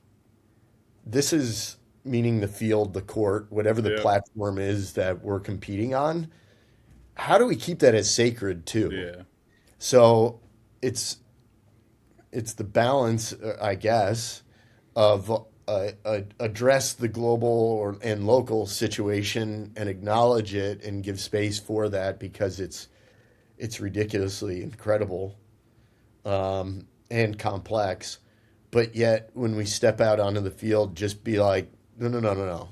this is meaning the field, the court, whatever the yeah, platform is that we're competing on. How do we keep that as sacred too? yeah, So it's it's the balance, I guess, of address the global and local situation and acknowledge it and give space for that because it's ridiculously incredible and complex. But yet, when we step out onto the field, just be like, no, no, no, no, no.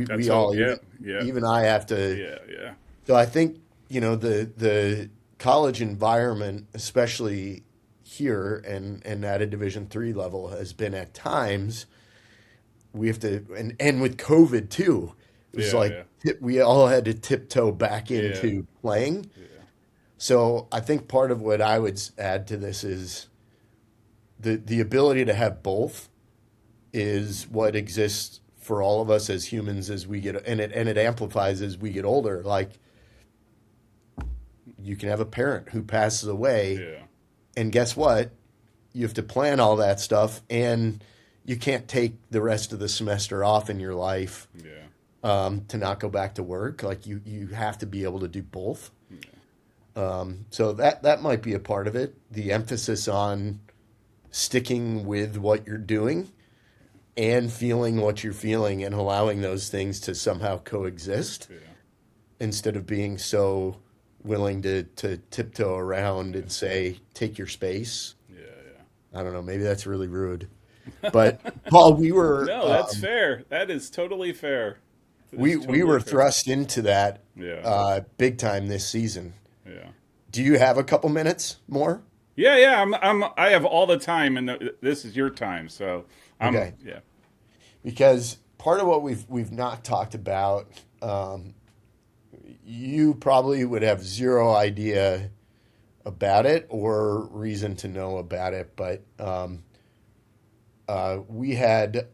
that's We all. all, Yeah, yeah, even I have to. yeah, yeah, So I think, the college environment, especially here and at a Division III level, has been at times we have to, and with COVID too, it was yeah, like yeah, we all had to tiptoe back yeah, into playing. yeah, So I think part of what I would add to this is the ability to have both is what exists for all of us as humans as we get, and it amplifies as we get older. Like you can have a parent who passes away, yeah, and guess what? You have to plan all that stuff, and you can't take the rest of the semester off in your life yeah, to not go back to work. Like you have to be able to do both. yeah. So that might be a part of it. The emphasis on sticking with what you're doing and feeling what you're feeling and allowing those things to somehow coexist Yeah. instead of being so willing to tiptoe around Yeah. and say, take your space. Yeah. I don't know. Maybe that's really rude. But Paul, we were No, that's fair. That is totally fair. we totally were fair. thrust into that Yeah. big time this season. Yeah. Do you have a couple minutes more? Yeah, yeah. I have all the time, and this is your time. So Okay, yeah. because part of what we've not talked about, you probably would have zero idea about it or reason to know about it, but we had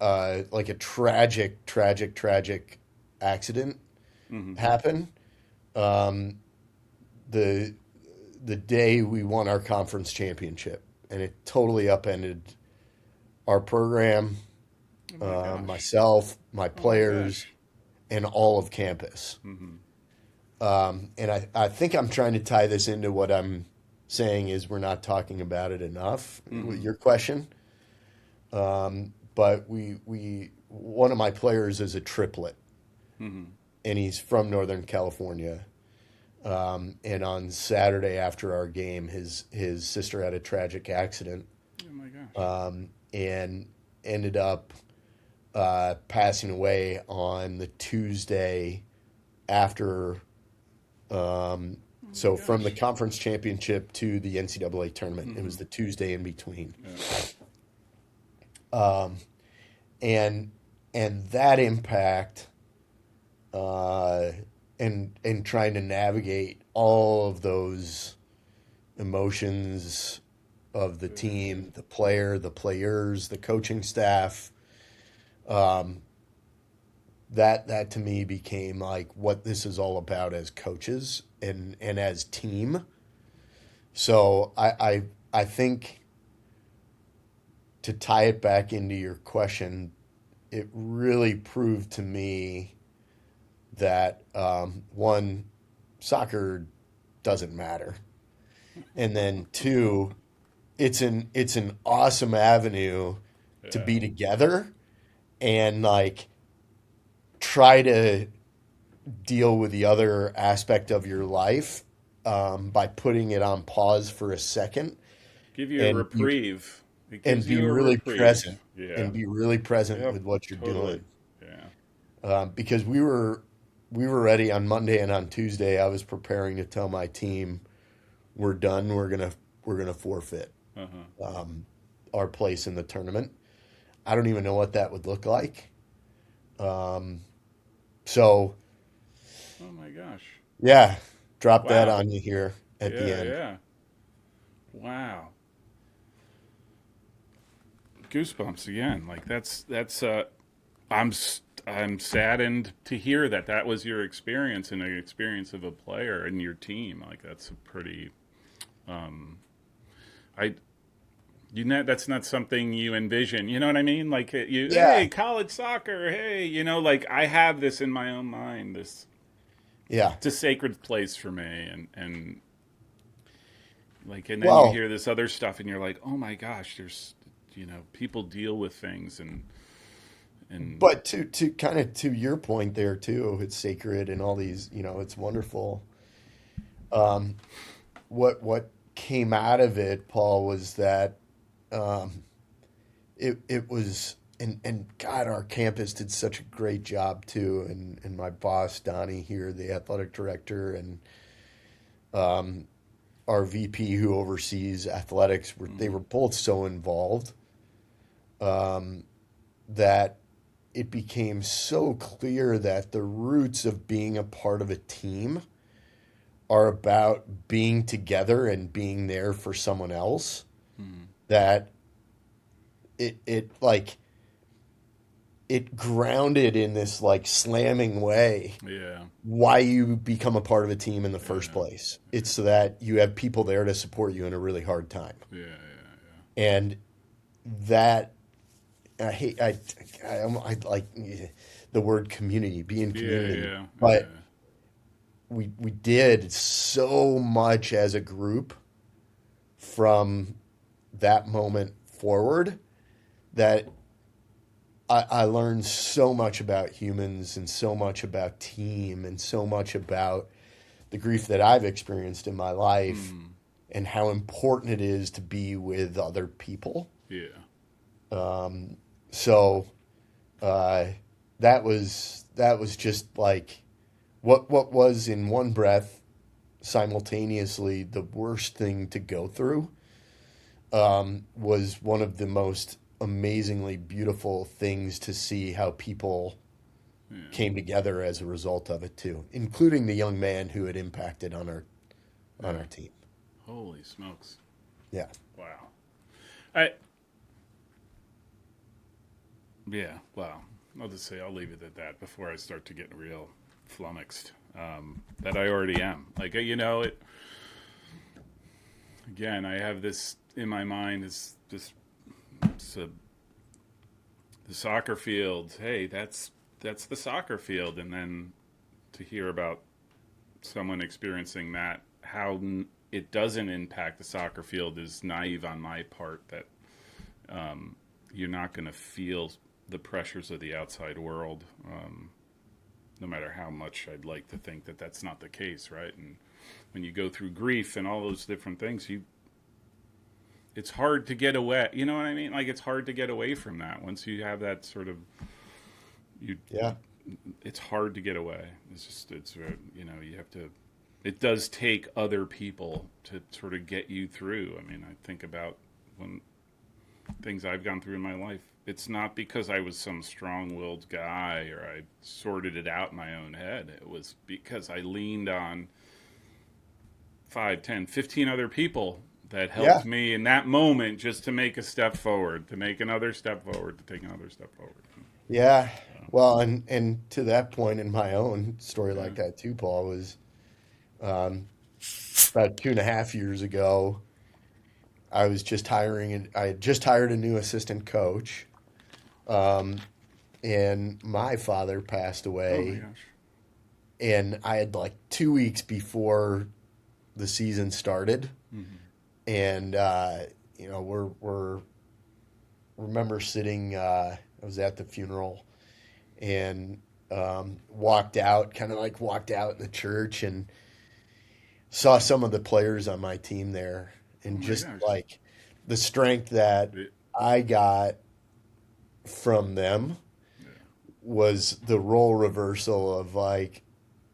like a tragic accident Hmm. happen. Um, the the day we won our conference championship, and it totally upended our program, Oh my gosh. myself, my Oh my players, gosh. and all of campus. Hmm. And I think I'm trying to tie this into what I'm saying is we're not talking about it enough with Hmm. your question. But we one of my players is a triplet, Hmm. and he's from Northern California. And on Saturday after our game, his sister had a tragic accident, Oh my gosh. and ended up passing away on the Tuesday after. Oh my So from the gosh. conference championship to the NCAA tournament, it Hmm. was the Tuesday in between, Yeah. and that impact, uh, and trying to navigate all of those emotions of the team, the player, the players, the coaching staff. That to me became like what this is all about as coaches and as team. So I think to tie it back into your question, it really proved to me that one, soccer doesn't matter, and then two, it's an awesome avenue to Yeah. be together and like try to deal with the other aspect of your life by putting it on pause for a second Give you a and be reprieve. It and gives be you a really reprieve. present Yeah. and be really present Yep. with what you're Totally. doing. Yeah. Because we were ready on Monday, and on Tuesday I was preparing to tell my team we're done. We're gonna forfeit Uh huh. our place in the tournament. I don't even know what that would look like. So Oh my gosh. yeah, drop that Wow. on you here at the Yeah. end. Yeah. Wow. Goosebumps again. Like that's. I'm saddened to hear that that was your experience and the experience of a player and your team. Like that's a pretty. I that's not something you envision. You know what I mean? Like Yeah, hey, college soccer. Hey, like I have this in my own mind. This yeah. it's a sacred place for me, and like, and then you Well, hear this other stuff, and you're like, oh my gosh, there's people deal with things, and but to kind of to your point there too, it's sacred and all these, it's wonderful. What came out of it, Paul, was that it was and God, our campus did such a great job too, and my boss Donnie here, the athletic director, and our VP who oversees athletics, they were both so involved that it became so clear that the roots of being a part of a team are about being together and being there for someone else. That it like it grounded in this like slamming way yeah, why you become a part of a team in the first yeah, place. It's so that you have people there to support you in a really hard time. yeah, yeah, And that I hate I like the word community, be in yeah, yeah, community. yeah, But yeah. we did so much as a group from that moment forward that I learned so much about humans and so much about team and so much about the grief that I've experienced in my life Mm, and how important it is to be with other people. yeah. So uh, that was that was just like what was in one breath simultaneously the worst thing to go through, was one of the most amazingly beautiful things to see how people came together as a result of it too, including the young man who had impacted on our team. Holy smokes. Yeah. Wow. I Yeah, wow. I'll just say I'll leave it at that before I start to get real flummoxed. That I already am. Like, it. Again, I have this in my mind. Is just the soccer field. Hey, that's the soccer field, and then to hear about someone experiencing that, how it doesn't impact the soccer field is naive on my part. That you're not going to feel the pressures of the outside world, no matter how much I'd like to think that that's not the case, right? And when you go through grief and all those different things, it's hard to get away. You know what I mean? Like, it's hard to get away from that once you have that sort of Yeah. It's hard to get away. You have to. It does take other people to sort of get you through. I mean, I think about when things I've gone through in my life. It's not because I was some strong-willed guy or I sorted it out in my own head. It was because I leaned on 5, 10, 15 other people that helped me in that moment just to make a step forward, to make another step forward, to take another step forward. Yeah. Well, and to that point in my own story like that too, Paul, was about 2.5 years ago. I had just hired a new assistant coach, and my father passed away. Oh my gosh. And I had like 2 weeks before the season started, and remember sitting. I was at the funeral, and walked out in the church and saw some of the players on my team there, and just like the strength that I got from them was the role reversal of like,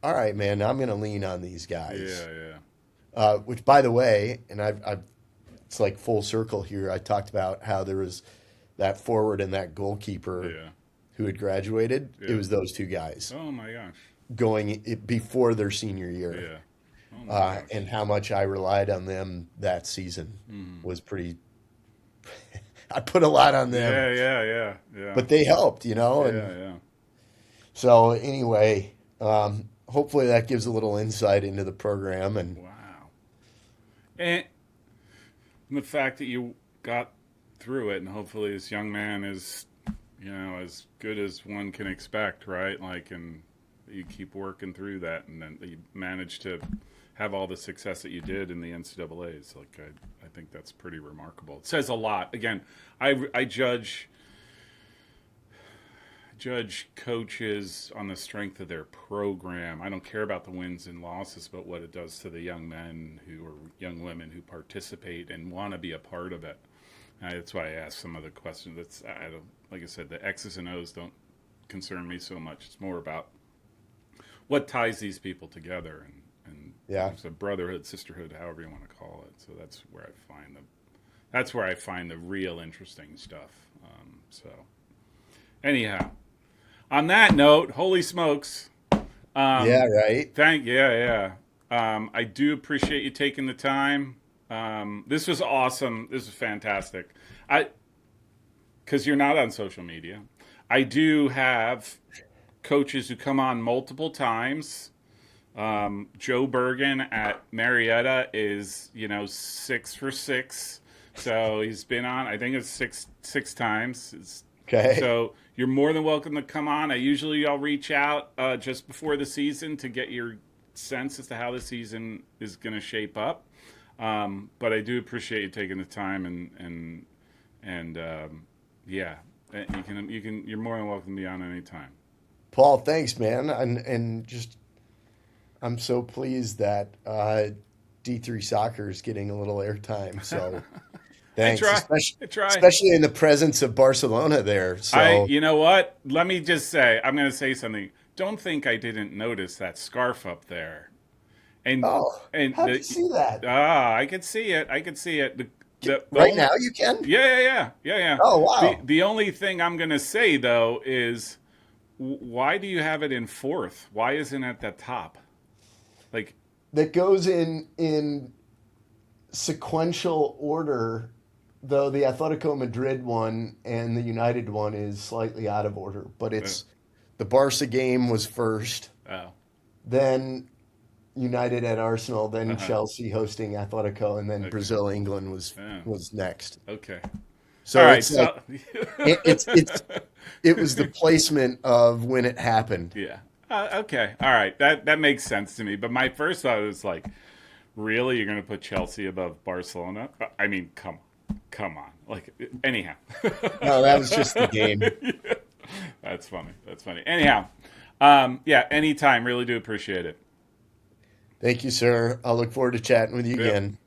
all right, man, I'm going to lean on these guys. Which, by the way, and I've it's like full circle here. I talked about how there was that forward and that goalkeeper who had graduated. It was those two guys. Oh my gosh. Going before their senior year. Yeah. Oh and how much I relied on them that season was pretty. I put a lot on them. Yeah. But they helped, And so anyway, hopefully that gives a little insight into the program. And wow. And the fact that you got through it, and hopefully this young man is, as good as one can expect, right? Like, and you keep working through that, and then you manage to have all the success that you did in the NCAAs. Like, I think that's pretty remarkable. It says a lot. Again, I judge coaches on the strength of their program. I don't care about the wins and losses, but what it does to the young men or young women who participate and want to be a part of it. That's why I asked some of the questions. Like I said, the X's and O's don't concern me so much. It's more about what ties these people together, and it's a brotherhood, sisterhood, however you want to call it. So that's where I find the real interesting stuff. So anyhow, on that note, holy smokes. Right. I do appreciate you taking the time. This was awesome. This was fantastic. Because you're not on social media. I do have coaches who come on multiple times. Joe Bergen at Marietta is, 6 for 6. So he's been on, I think it's six times. Okay. So you're more than welcome to come on. I'll reach out just before the season to get your sense as to how the season is going to shape up. But I do appreciate you taking the time, and you're more than welcome to be on anytime. Paul, thanks, man. And just, I'm so pleased that D3 soccer is getting a little airtime. So thanks, especially in the presence of Barcelona there. So you know what? Let me just say, I'm going to say something. don't think I didn't notice that scarf up there. And Oh, and how'd you see that? I could see it. I could see it. The Right only, now you can? yeah. Oh, The wow. the only thing I'm gonna say though is, why do you have it in fourth? Why isn't it at the top? Like, That goes in sequential order, though the Atletico Madrid one and the United one is slightly out of order. But uh, it's the Barca game was first, oh, then United at Arsenal, then uh-huh, Chelsea hosting Atletico, and then okay, Brazil England was yeah, was next. okay, all So right, it's like so it was the placement of when it happened. yeah, okay, all right, that makes sense to me. But my first thought was like, really, you're gonna put Chelsea above Barcelona? I mean, come on, like, anyhow. No, that was just the game. That's funny. That's funny. Anyhow, yeah, anytime. Really do appreciate it. Thank you, sir. I'll look forward to chatting with you Yep. again.